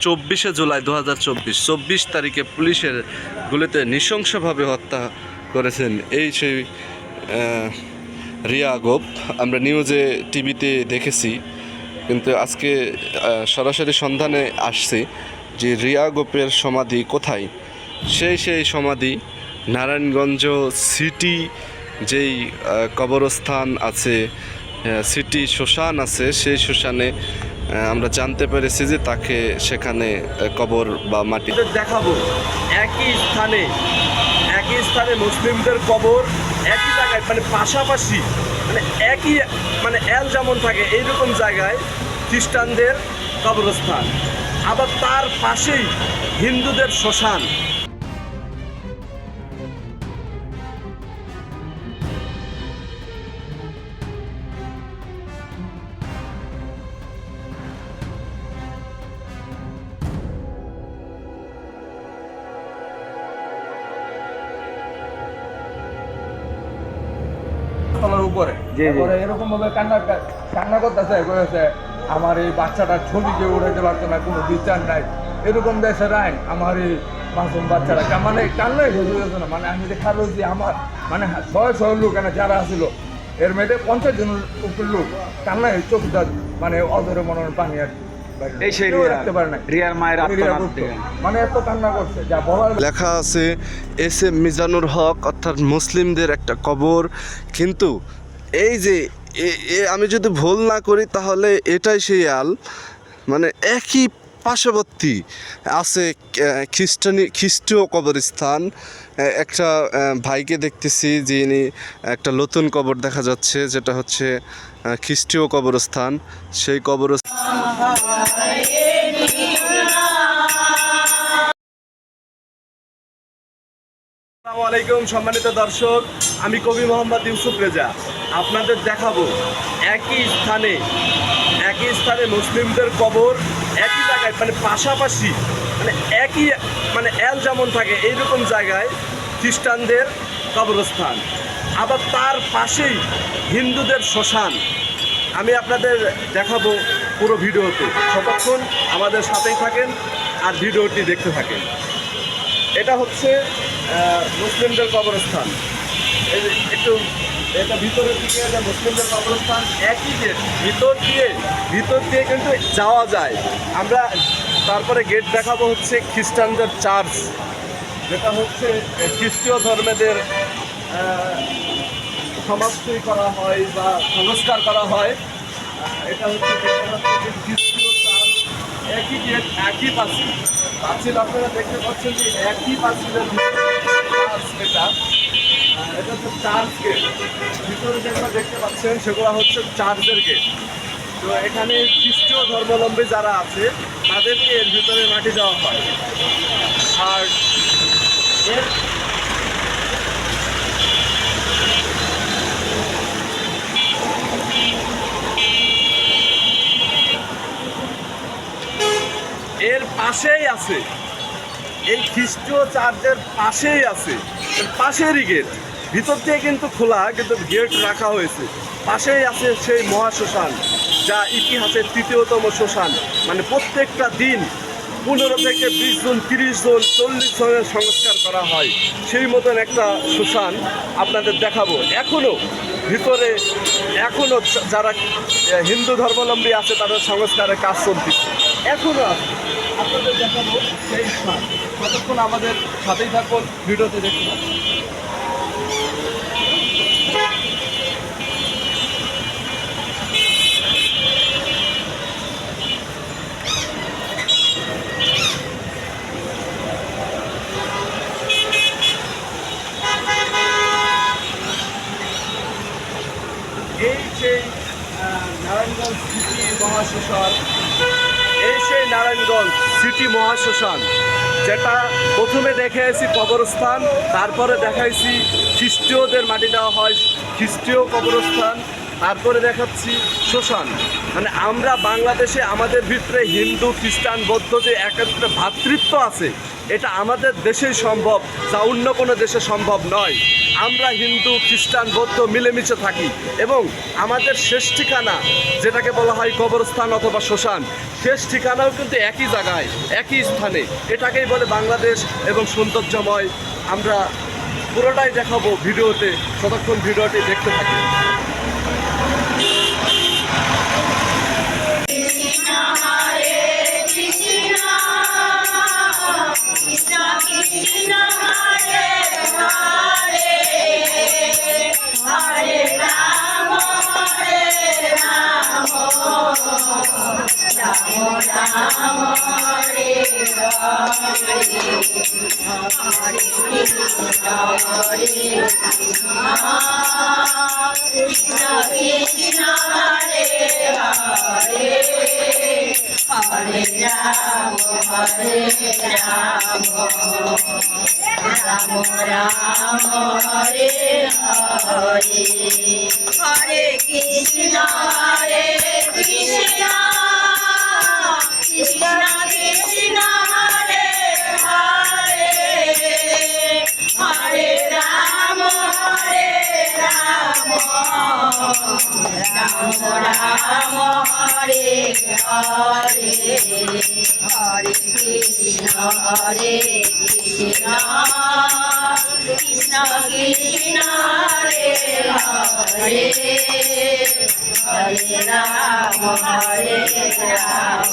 24 জুলাই 2024 তারিখে পুলিশের গুলিতে নৃশংসভাবে হত্যা করেছেন এই সেই রিয়া গোপ। আমরা নিউজে টিভিতে দেখেছি, কিন্তু আজকে সরাসরি সন্ধানে আসছি যে রিয়া গোপের সমাধি কোথায়। সেই সমাধি নারায়ণগঞ্জ সিটি যেই কবরস্থান আছে, সিটি শ্মশান আছে, সেই শ্মশানে আমরা জানতে পেরেছি যে তাকে সেখানে কবর বা মাটি দেখাবো। একই স্থানে মুসলিমদের কবর একই জায়গায়, মানে পাশাপাশি, মানে একই, মানে এল যেমন থাকে এইরকম জায়গায় খ্রিস্টানদের কবরস্থান, আবার তার পাশেই হিন্দুদের শ্মশান। উপরে এরকম ভাবে কান্না করতেছে, আমার এই বাচ্চাটার ছবি কেউ উঠাইতে পারতো না, কোনো বিচার নাই, এরকম দেশের আইন, আমার এই মাসুম বাচ্চারা মানে কান্নাই শেষ হয়ে না। মানে আমি দেখা রয়েছি আমার মানে 100 লোক যারা আসছিল এর মেয়েটে 50 জনের উপর লোক কান্নায় চোখটা মানে অধরে মনে পানি আর মানে এত কান্না করছে যা বলার। লেখা আছে SM মিজানুর হক, অর্থাৎ মুসলিমদের একটা কবর। কিন্তু এই যে আমি যদি ভুল না করি তাহলে এটাই সেই আল, মানে একই পার্শ্ববর্তী আছে খ্রিস্টীয় কবরস্থান। একটা ভাইকে দেখতেছি যিনি একটা নতুন কবর দেখা যাচ্ছে, যেটা হচ্ছে খ্রিস্টীয় কবরস্থান। সেই কবরস্থান আসসালামু আলাইকুম সম্মানিত দর্শক, আমি কবি মোহাম্মদ ইউসুফ রেজা আপনাদের দেখাবো একই স্থানে মুসলিমদের কবর একই জায়গায়, মানে পাশাপাশি, মানে একই, মানে এল যেমন থাকে এইরকম জায়গায় খ্রিস্টানদের কবরস্থান, আবার তার পাশেই হিন্দুদের শ্মশান। আমি আপনাদের দেখাবো পুরো ভিডিওতে, ততক্ষণ আমাদের সাথেই থাকেন আর ভিডিওটি দেখতে থাকেন। এটা হচ্ছে মুসলিমদের কবরস্থান। এই যে একটু এটা ভিতরের দিকে যে মুসলিমদের কবরস্থান, একই গেট, ভিতর দিয়ে কিন্তু যাওয়া যায়। আমরা তারপরে গেট দেখাবো হচ্ছে খ্রিস্টানদের চার্চ, যেটা হচ্ছে খ্রিস্টীয় ধর্মেদের সমাজতই করা হয় বা সংস্কার করা হয়। এটা হচ্ছে খ্রিস্টীয় চার্চ, একই গেট, একই পাঁচিল। আপনারা দেখতে পাচ্ছেন যে একই পাঁচিলের এটা হচ্ছে চার্চ গেট। ভিতরে যেগুলো দেখতে পাচ্ছেন সেগুলো হচ্ছে চার্চের গেট। তো এখানে খ্রিস্টীয় ধর্মাবলম্বী যারা আছে তাদেরকে এর ভিতরে মাটি দেওয়া হয়। আর এর পাশেই আছে, এই খ্রিস্টীয় চার্চের পাশেই আছে, পাশেরই গেট, ভিতর দিয়ে কিন্তু খোলা, কিন্তু গেট রাখা হয়েছে। পাশেই আছে সেই মহাশ্মশান, যা ইতিহাসের 3য়তম শ্মশান। মানে প্রত্যেকটা দিন 15 থেকে 20 জন, 30 জন, 40 জনের সংস্কার করা হয়। সেই মতন একটা শ্মশান আপনাদের দেখাবো। ভিতরে এখনও যারা হিন্দু ধর্মাবলম্বী আছে তাদের সংস্কারের কাজ চলতেছে, এখনও আছে। আপনাদের দেখাবো সেই স্থান, ততক্ষণ আমাদের সাথেই থাকুন, ভিডিওতে দেখতে পাচ্ছি। এই সেই নারায়ণগঞ্জ সিটি মহাশ্মশান, যেটা প্রথমে দেখাইছি কবরস্থান, তারপরে দেখাইছি খ্রিস্টীয়দের মাটি দেওয়া হয় খ্রিস্টীয় কবরস্থান, তারপরে দেখাচ্ছি শ্মশান। মানে আমরা বাংলাদেশে আমাদের ভিতরে হিন্দু, খ্রিস্টান, বৌদ্ধ যে একটা ভ্রাতৃত্ব আছে, এটা আমাদের দেশেই সম্ভব, যা অন্য কোনো দেশে সম্ভব নয়। আমরা হিন্দু খ্রিস্টান বৌদ্ধ মিলেমিশে থাকি এবং আমাদের শেষ ঠিকানা যেটাকে বলা হয় কবরস্থান অথবা শ্মশান, শেষ ঠিকানাও কিন্তু একই জায়গায় একই স্থানে। এটাকেই বলে বাংলাদেশ এবং সৌন্দর্যময়। আমরা পুরোটাই দেখাবো ভিডিওতে, ততক্ষণ ভিডিওটি দেখতে থাকি। Hare Krishna, Hare Krishna, Krishna Krishna, Hare Hare, Hare Rama, Hare Rama, Rama Rama, Hare Hare, Hare Krishna, Hare Krishna, Krishna Krishna, Hare Hare, Hare Rama, Hare Rama.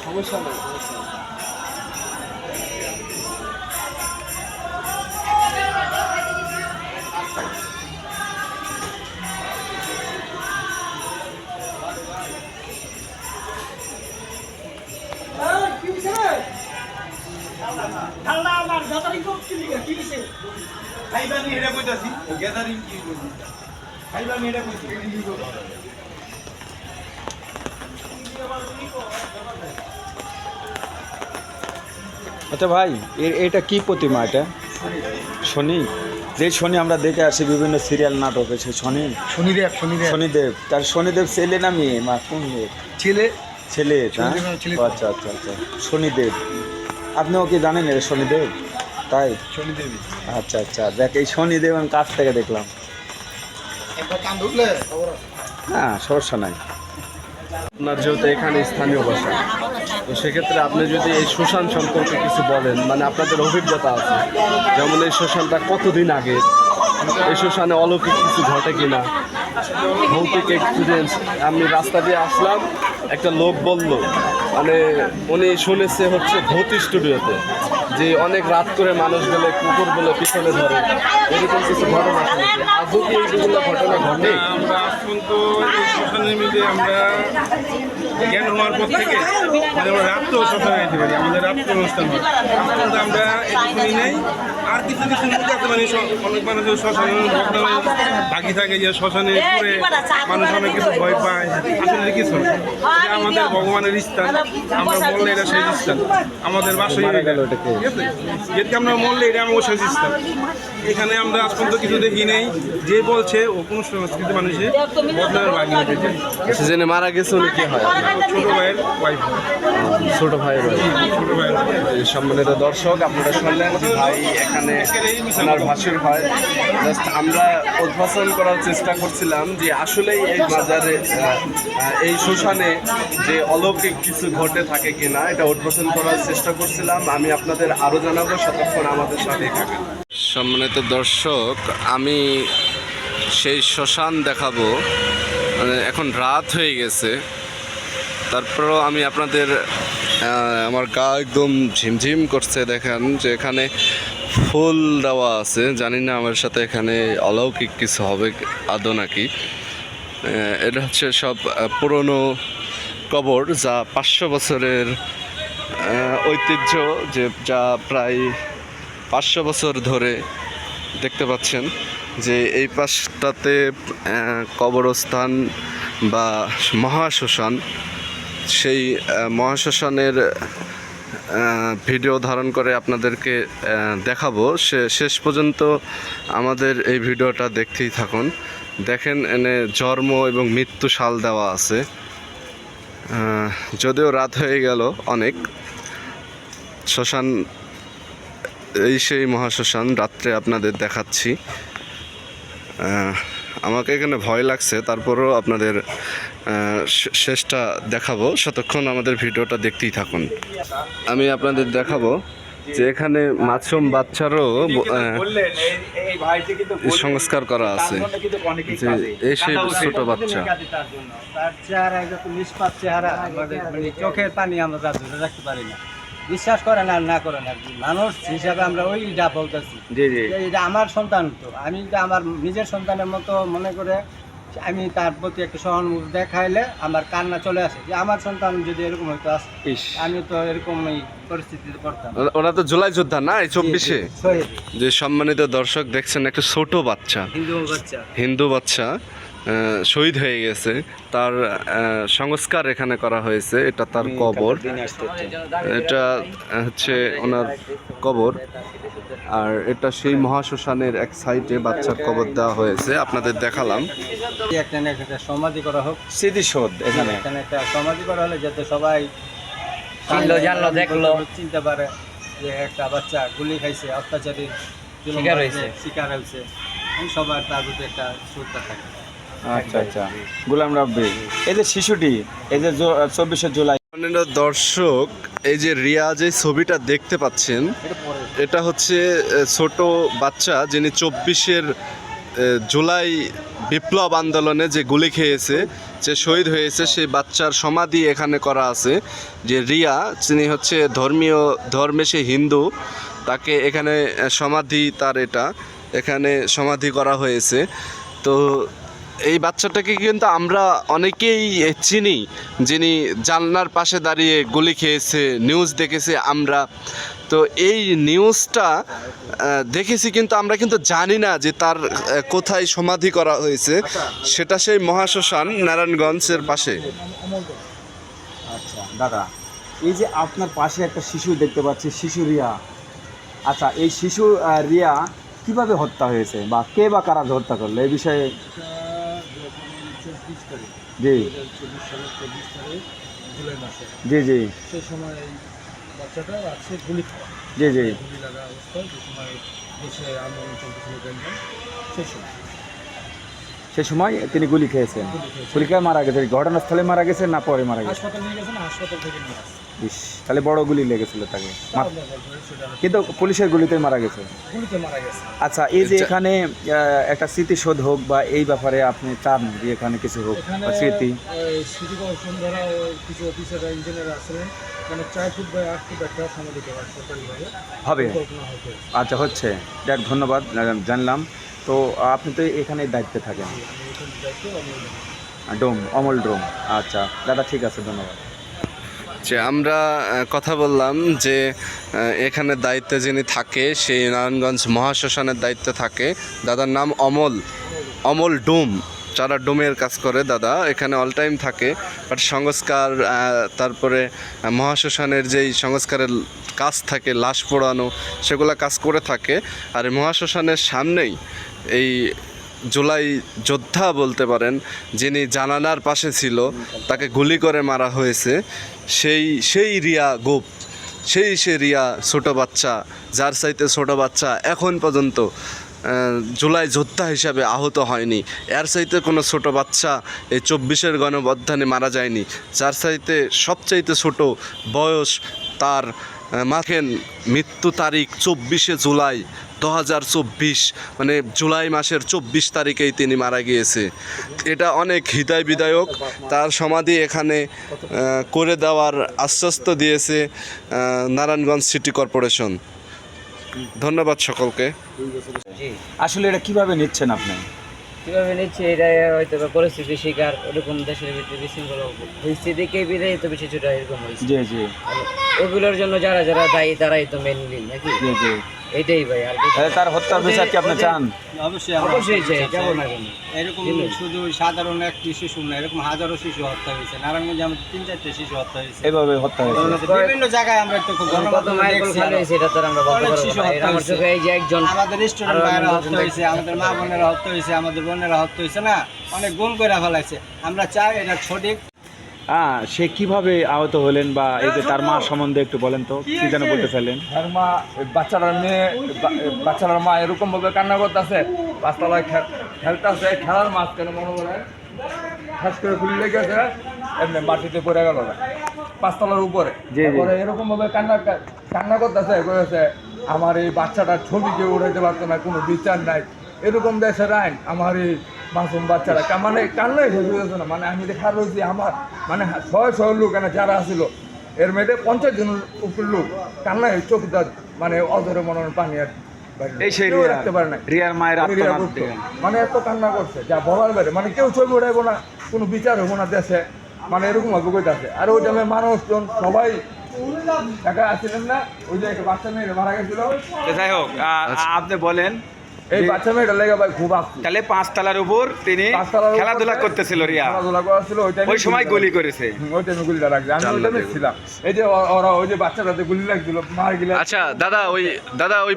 সমস্যা নেই। আচ্ছা ভাই, এটা কি প্রতিমা? এটা শনি, যে শনি আমরা দেখে আসি বিভিন্ন সিরিয়াল নাটকে, সে শনি, শনিদেব শনিদেব। তার শনিদেব ছেলে না মেয়ে? মা কোন মেয়ে? ছেলে। ছেলে না? ছেলে। আচ্ছা আচ্ছা আচ্ছা, শনিদেব। আপনিও কি জানেন এটা শনিদেব? তাই শনিদেবী। আচ্ছা আচ্ছা, দেখ এই শনিদেব আমি কাছ থেকে দেখলাম। না সমস্যা নাই। আপনার যেহেতু এখানে স্থানীয় ভাষা, তো সেক্ষেত্রে আপনি যদি এই শ্মশান সম্পর্কে কিছু বলেন, মানে আপনাদের অভিজ্ঞতা আছে, যেমন এই শ্মশানটা কতদিন আগে, এই শ্মশানে অলৌকিক কিছু ঘটে কিনা, ভৌতিক এক্সপিরিয়েন্স। আমি রাস্তা দিয়ে আসলাম, একটা লোক বলল, মানে উনি শুনেছে হচ্ছে ভৌতিক স্টুডিওতে যে অনেক রাত করে মানুষ গেলে কুকুর বলে পিছনে ধরে, এরকম কিছু ঘটনা শুনেছে। আজও কি এইগুলো ঘটনা ঘটে? আমরা পর্যন্ত এই শ্মশানের মধ্যে আমরা জ্ঞান হওয়ার পর থেকে মানে আমরা রাত্রেও শ্মশানে যেতে পারি, আমাদের রাত্রে অনুষ্ঠান হয়। কিন্তু আমরা এটুকুনি নেই। আর কিছু কিছু লোক আছে, মানে অনেক মানুষের শ্মশানের বাকি থাকে, যে শ্মশানে পড়ে মানুষ অনেক কিছু ভয় পায়। আসলে কিছু না, এটা আমাদের ভগবানের স্থান। আমরা বললে এটা সেই স্থান, আমাদের বাসায় ঠিক আছে। যেহেতু আমরা বললে এটা আমার শেষ স্থান। এখানে আমরা আজ পর্যন্ত কিছু দেখি নেই। যে বলছে ও কোনো সংস্কৃতি মানুষের বদলার ভাগি হতে চায়। সেজন্য মারা গেছে উনি কি হয়? ছোট ভাইয়ের ওয়াইফ, ছোট ভাই রয়েছে। ছোট ভাইয়ের সম্মানিত দর্শক, আপনারা শুনলেন যে ভাই এখানে ওনার ভাসুর হয়। জাস্ট আমরা উদ্ভাসন করার চেষ্টা করছিলাম যে আসলেই এই বাজারে এই শ্মশানে যে অলৌকিক কিছু ঘটে থাকে কিনা, এটা উদ্ভাসন করার চেষ্টা করছিলাম। আমি আপনাদের আরও জানাবো, ততক্ষণ আমাদের সাথেই থাকেন। সম্মানিত দর্শক, আমি সেই শ্মশান দেখাবো। মানে এখন রাত হয়ে গেছে, তারপরেও আমি আপনাদের আমার গা একদম ঝিমঝিম করছে। দেখেন যে এখানে ফুল দেওয়া আছে, জানি না আমার সাথে এখানে অলৌকিক কিছু হবে আদৌ নাকি। এটা হচ্ছে সব পুরনো কবর, যা 500 বছরের ঐতিহ্য, যা প্রায় 500 বছর ধরে দেখতে পাচ্ছেন যে এই পাশটাতে কবরস্থান বা মহাশ্মশান। সেই মহাশ্মশানের ভিডিও ধারণ করে আপনাদেরকে দেখাবো। শেষ পর্যন্ত আমাদের এই ভিডিওটা দেখতেই থাকুন। দেখেন এনে জন্ম এবং মৃত্যু সাল দেওয়া আছে। যদিও রাত হয়ে গেল অনেক। শ্মশান, এই সেই মহাশ্মশান, রাত্রে আপনাদের দেখাচ্ছি। আমাকে এখানে ভয় লাগছে, তারপরেও আপনাদের শেষটা দেখাবো, ততক্ষণ আমাদের ভিডিওটা দেখতেই থাকুন। আমি আপনাদের দেখাবো যে এখানে মাসুম বাচ্চারও সংস্কার করা আছে, যে এই সেই ছোট বাচ্চা। তার চেহারা একদম নিষ্পাপ চেহারা, আমাদের মানে চোখের পানি আমরা তার ধরে রাখতে পারি না। বিশ্বাস করেন আর না করেন আর কি, মানুষ হিসাবে আমরা ওইটা বলতেছি। এটা আমার সন্তান, তো আমি এটা আমার নিজের সন্তানের মতো মনে করে আমি তার প্রতি একটা সহানুভূতি দেখাইলে আমার কান্না চলে আসে যে আমার সন্তান যদি এরকম হইতো, আমি তো এরকম এই পরিস্থিতিতে পড়তাম। ওরা তো জুলাই যোদ্ধা না, এই 24-এ। শহীদ যে সম্মানিত দর্শক দেখছেন, একটা ছোট বাচ্চা, হিন্দু বাচ্চা শহীদ হয়ে গেছে। তার সংস্কার এখানে করা হয়েছে। এটা তার কবর, এটা হচ্ছে ওনার কবর। আর এটা সেই মহাশ্মশানের এক সাইডে বাচ্চার কবর দেওয়া হয়েছে, আপনাদের দেখালাম। এখানে একটা সমাধি করা হোক, স্মৃতিসৌধ এখানে এখানে একটা সমাধি করা হলে যাতে সবাই জানলো দেখলো চিনতে পারে যে একটা বাচ্চা গুলি খাইছে, অত্যাচারী শিকার হয়েছে, সবার তার প্রতি একটা শ্রদ্ধা থাকে। আচ্ছা আচ্ছা, গোলাম রাব্বি। এই যে শিশুটি, এই যে 24শে জুলাই, দর্শক, এই যে রিয়া যে ছবিটা দেখতে পাচ্ছেন, এটা হচ্ছে ছোট বাচ্চা যিনি 24-এর জুলাই বিপ্লব আন্দোলনে যে গুলি খেয়েছে, যে শহীদ হয়েছে, সেই বাচ্চার সমাধি এখানে করা আছে। যে রিয়া, তিনি হচ্ছে ধর্মে সে হিন্দু, তাকে এখানে সমাধি, তার এটা এখানে সমাধি করা হয়েছে। তো এই বাচ্চাটাকে কিন্তু আমরা অনেকেই চিনি, যিনি জানলার পাশে দাঁড়িয়ে গুলি খেয়েছে, নিউজ দেখেছে আমরা। তো এই নিউজটা দেখেছি, কিন্তু আমরা কিন্তু জানি না যে তার কোথায় সমাধি করা হয়েছে। সেটা সেই মহাশ্মশান নারায়ণগঞ্জের পাশে। আচ্ছা দাদা, এই যে আপনার পাশে একটা শিশু দেখতে পাচ্ছি, শিশু রিয়া। আচ্ছা, এই শিশু রিয়া কিভাবে হত্যা হয়েছে, বা কে বা কারা হত্যা করলো, এই বিষয়ে? জি জি জি সেই সময় এই বাচ্চাটা আছে গুলি খাওয়া, জি জি গুলি লাগা অবস্থায়, যে সময় দেশে আন্দোলন চলতেছিল সেই সময় সেই সময় তিনি গুলি খেয়েছেন। গুলি খেয়ে মারা গেছে, ঘটনাস্থলে মারা গেছে না পরে মারা গেছে? হাসপাতালে নিয়ে গেছেন, হাসপাতাল থেকে নিয়ে আসছে। ইস, তাহলে বড় গুলি লেগেছিল তাকে, কিন্তু পুলিশের গুলিতে মারা গেছে। গুলিতে মারা গেছে। আচ্ছা, এই যে এখানে একটা স্মৃতিসৌধ হোক, বা এই ব্যাপারে আপনি চান যে এখানে কিছু হোক, বা স্মৃতি? স্মৃতি বসুন্ধরা কিছু অফিসাররা, ইঞ্জিনিয়ার আছেন, মানে 4 ফুট বাই 8 ফুট একটা সমাধি করা সরকারিভাবে হবে। কল্পনা হতে। আচ্ছা, হচ্ছে, যাক, ধন্যবাদ, জানলাম। তো আপনি তো এখানে দায়িত্বে থাকেন, অমল ডোম। আচ্ছা দাদা, ঠিক আছে, ধন্যবাদ। যে আমরা কথা বললাম যে এখানে দায়িত্বে যিনি থাকে, সেই নারায়ণগঞ্জ মহাশ্মশানের দায়িত্বে থাকে। দাদার নাম অমল ডোম, যারা ডোমের কাজ করে দাদা এখানে অল টাইম থাকে। বাট সংস্কার, তারপরে মহাশ্মশানের যেই সংস্কারের কাজ থাকে, লাশ পোড়ানো, সেগুলো কাজ করে থাকে। আর এই মহাশ্মশানের সামনেই এই জুলাই যোদ্ধা বলতে পারেন, যিনি জানালার পাশে ছিল, তাকে গুলি করে মারা হয়েছে, সেই রিয়া গোপ, সে রিয়া ছোট বাচ্চা, যার চাইতে ছোট বাচ্চা এখন পর্যন্ত জুলাই যোদ্ধা হিসাবে আহত হয়নি, এর চাইতে কোনো ছোট বাচ্চা এই 24-এর গণঅভ্যুত্থানে মারা যায়নি, যার চাইতে সবচাইতে ছোট বয়স তার মাখেন মৃত্যু তারিখ 24শে জুলাই 2024, মানে জুলাই মাসের 24 তারিখেই তিনি মারা গিয়েছে। এটা অনেক হৃদয় বিদায়ক। তার সমাধি এখানে করে দেওয়ার আশ্বস্ত দিয়েছে নারায়ণগঞ্জ সিটি কর্পোরেশন। ধন্যবাদ সকলকে। জি, আসলে এটা কিভাবে নিচ্ছেন আপনি? কীভাবে নিচ্ছে এটা হয়তো বা পরিস্থিতি শিকার, ওরকম দেশের ভিতরে বিশৃঙ্খলা পরিস্থিতিকে বিদায় তো বেশি ছোটা এরকম হয়েছে। জি জি ওগুলোর জন্য যারা যারা দায়ী তারাই তো মেনলি নাকি। জি জি। এটাই ভাই, আর কিছু তাহলে তার হত্যার বিচার কি আপনি চান? অবশ্যই অবশ্যই চাই, যাবো না কেন। এরকম শুধু সাধারণ একটি শিশু না, এরকম হাজারো শিশু হত্যা হয়েছে। নারায়ণগঞ্জে আমাদের 3-4টে শিশু হত্যা হয়েছে। এভাবে হত্যা হয়েছে। বিভিন্ন জায়গায় আমরা তো খুব কত গণমাধ্যমে মাইল দেখছি খালি হয়েছে এটা তো আর আমরা বলতে অনেক পারবো শিশু না। হত্যা আমার হয়েছে। চোখে এই যে একজন, আমাদের স্টুডেন্ট ভাইরা হত্যা হয়েছে, আমাদের মা বোনেরা হত্যা হয়েছে, আমাদের বোনেরা হত্যা হয়েছে না, অনেক গুম করে ফেলাইছে। আমরা চাই এটা সঠিক। সে কিভাবে আহত হলেন বা এই যে তার মা সম্বন্ধে একটু বলেন তো, কি যেন বলতে চাইলেন? আর মা বাচ্চাটার মা এরকম ভাবে কান্না করতেছে, পাঁচতলায় খেলতেছে, খেলার মাঝখানে মনে করেন ঠাস করে খুলে লেগেছে, এমনি মাটিতে পড়ে গেল না, পাঁচতলার উপরে। তারপরে এরকম ভাবে কান্না করতেছে, করেছে আমার এই বাচ্চাটার ছবি কেউ উঠাইতে পারতো না, কোনো বিচার নাই, এরকম দেশের আইন, আমার এই মাসুম বাচ্চারা মানে কান্নাই শেষ হয়ে যাচ্ছে না। মানে আমি দেখা রয়েছি আমার মানে 100 লোক এখানে যারা আসছিল, এর মেয়েটে 50 জনের উপর লোক কান্নায় চোখ মানে অজরে মনে পানি আর এই সেই কেউ রাখতে পারে না। রিয়ার মায়ের আত্মনাদ মানে এত কান্না করছে যা বলার বাইরে, মানে কেউ ছবি উঠাইবো না, কোনো বিচার হবো না দেশে, মানে এরকম অভিজ্ঞতা আছে। আর ওই টাইমে মানুষজন সবাই টাকা আসছিলেন না, ওই যে একটা বাচ্চা মেয়ে মারা গেছিল। যাই হোক, আপনি বলেন এই বাচ্চা মেয়েটা লেগে ভাই খুব আসছে, তাহলে 5 তলার উপর তিনি খেলাধুলা করতেছিল, রিয়া খেলাধুলা করেছিল, ওই সময় গুলি করেছে। ওই টাইমে গুলিটা লাগছে, আমি ওই টাইমে ছিলাম। এই যে ওরা ওই যে বাচ্চাটাতে গুলি লাগছিল, মার গেলে। আচ্ছা দাদা, ওই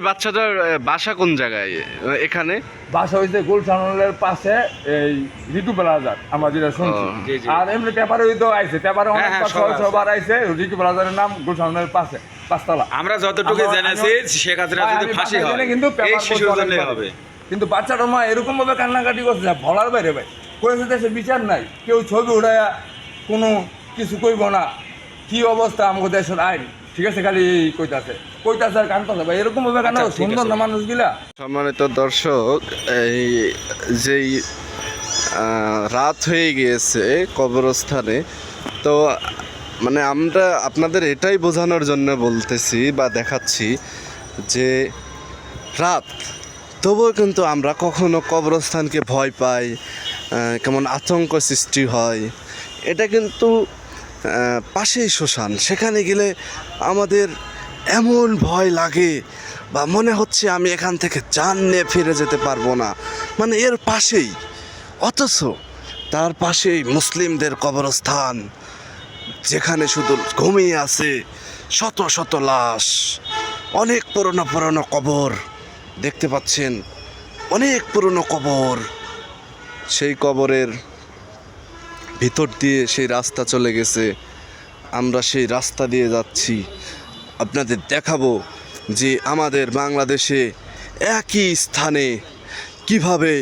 বাচ্চাটার বাসা কোন জায়গায় এখানে? বাসা হয়েছে গুলশানের পাশে, এই রিটু প্লাজার, আমরা যেটা শুনছি। আর এমনি পেপারে তো আইছে, পেপারে অনেক সবার আইছে, রিটু প্লাজারের নাম গুলশানের পাশে, 5 তলা। আমরা যতটুকু জেনেছি শেখ হাসিনা যদি ফাঁসি হয় কিন্তু এই শিশুর জন্য হবে। কিন্তু বাচ্চাটার মা এরকম ভাবে কান্নাকাটি করছে বলার বাইরে ভাই, করেছে দেশে বিচার নাই, কেউ ছবি উঠায়া কোনো কিছু কইব না। কি অবস্থা আমাদের দেশের আইন, ঠিক আছে, খালি কইতাছে আর কানতাছে ভাই, এরকম ভাবে কান্না সুন্দর না মানুষগুলা। সম্মানিত দর্শক, এই যেই রাত হয়ে গিয়েছে কবরস্থানে, তো মানে আমরা আপনাদের এটাই বোঝানোর জন্য বলতেছি বা দেখাচ্ছি যে রাত, তবুও কিন্তু আমরা কখনো কবরস্থানকে ভয় পাই, কেমন আতঙ্ক সৃষ্টি হয়। এটা কিন্তু পাশেই শ্মশান, সেখানে গেলে আমাদের এমন ভয় লাগে বা মনে হচ্ছে আমি এখান থেকে জান নিয়ে ফিরে যেতে পারবো না, মানে এর পাশেই, অথচ তার পাশেই মুসলিমদের কবরস্থান, যেখানে শুধু ঘুমিয়ে আছে শত শত লাশ, অনেক পুরনো কবর দেখতে পাচ্ছেন, অনেক পুরনো কবর। সেই কবরের ভিতর দিয়ে সেই রাস্তা চলে গেছে, আমরা সেই রাস্তা দিয়ে যাচ্ছি। আপনাদের দেখাবো যে আমাদের বাংলাদেশে একই স্থানে কিভাবে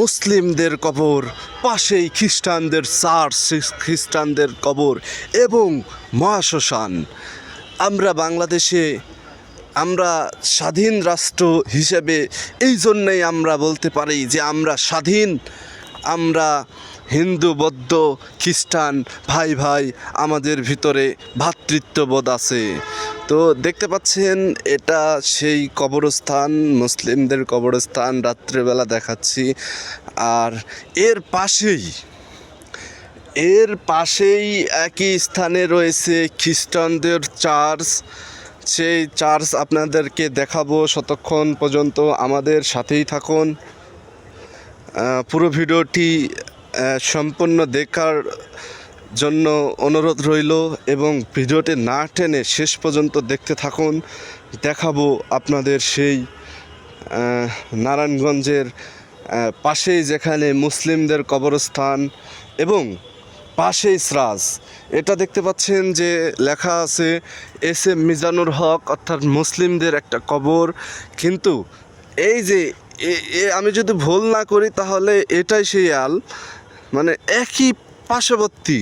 মুসলিমদের কবর, পাশেই খ্রিস্টানদের চার্চ, খ্রিস্টানদের কবর এবং মহাশ্মশান। আমরা বাংলাদেশে, আমরা স্বাধীন রাষ্ট্র হিসেবে এই জন্যেই আমরা বলতে পারি যে আমরা স্বাধীন, আমরা হিন্দু, বৌদ্ধ, খ্রিস্টান ভাই ভাই, আমাদের ভিতরে ভ্রাতৃত্ববোধ আছে। তো দেখতে পাচ্ছেন এটা সেই কবরস্থান, মুসলিমদের কবরস্থান, রাত্রেবেলা দেখাচ্ছি। আর এর পাশেই একই স্থানে রয়েছে খ্রিস্টানদের চার্চ। সেই চার্চ আপনাদেরকে দেখাবো, ততক্ষণ পর্যন্ত আমাদের সাথেই থাকুন। পুরো ভিডিওটি সম্পূর্ণ দেখার জন্য অনুরোধ রইল এবং ভিডিওটি না টেনে শেষ পর্যন্ত দেখতে থাকুন। দেখাবো আপনাদের সেই নারায়ণগঞ্জের পাশেই যেখানে মুসলিমদের কবরস্থান এবং পাশেই স্রাজ। এটা দেখতে পাচ্ছেন যে লেখা আছে SM মিজানুর হক, অর্থাৎ মুসলিমদের একটা কবর। কিন্তু এই যে আমি যদি ভুল না করি তাহলে এটাই সেই আল, মানে একই পার্শ্ববর্তী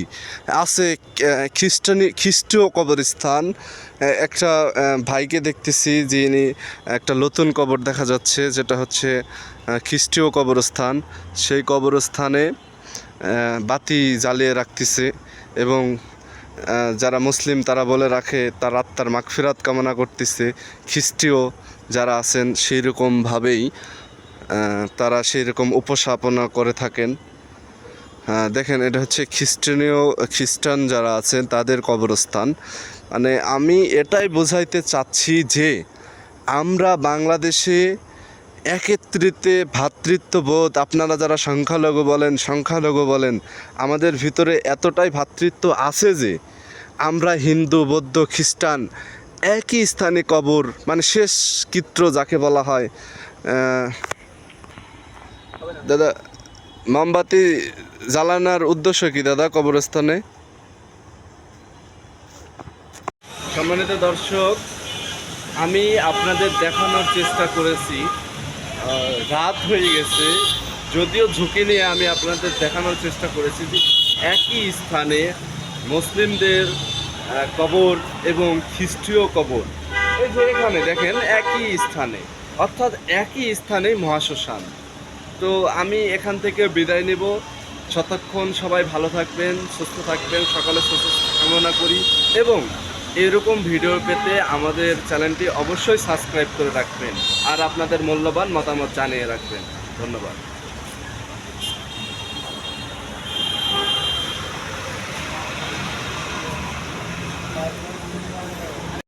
আছে খ্রিস্টীয় কবরস্থান। একটা ভাইকে দেখতেছি যিনি একটা নতুন কবর দেখা যাচ্ছে, যেটা হচ্ছে খ্রিস্টীয় কবরস্থান। সেই কবরস্থানে বাতি জ্বালিয়ে রাখতেছে এবং যারা মুসলিম তারা বলে রাখে তার আত্মার মাগফিরাত কামনা করতেছে। খ্রিস্টীয় যারা আছেন সেই রকমভাবেই তারা সেই রকম উপস্থাপনা করে থাকেন। দেখেন, এটা হচ্ছে খ্রিস্টান যারা আছেন তাদের কবরস্থান। মানে আমি এটাই বোঝাইতে চাচ্ছি যে আমরা বাংলাদেশে একত্রিতে ভ্রাতৃত্ববোধ, আপনারা যারা সংখ্যালঘু বলেন, আমাদের ভিতরে এতটাই ভ্রাতৃত্ব আছে যে আমরা হিন্দু, বৌদ্ধ, খ্রিস্টান একই স্থানে কবর, মানে শেষ কৃত্য যাকে বলা হয়। দাদা, মোমবাতি জ্বালানোর উদ্দেশ্য কি দাদা কবরস্থানে? সম্মানিত দর্শক, আমি আপনাদের দেখানোর চেষ্টা করেছি, রাত হয়ে গেছে, যদিও ঝুঁকি নিয়ে আমি আপনাদের দেখানোর চেষ্টা করেছি যে একই স্থানে মুসলিমদের কবর এবং খ্রিস্টীয় কবর, এই যে এখানে দেখেন একই স্থানে, অর্থাৎ একই স্থানে মহাশ্মশান। তো আমি এখান থেকে বিদায় নেব। ততক্ষণ সবাই ভালো থাকবেন, সুস্থ থাকবেন, সকলে সুস্থ কামনা করি এবং এরকম ভিডিও পেতে আমাদের চ্যানেলটি অবশ্যই সাবস্ক্রাইব করে রাখবেন আর আপনাদের মূল্যবান মতামত জানিয়ে রাখবেন। ধন্যবাদ।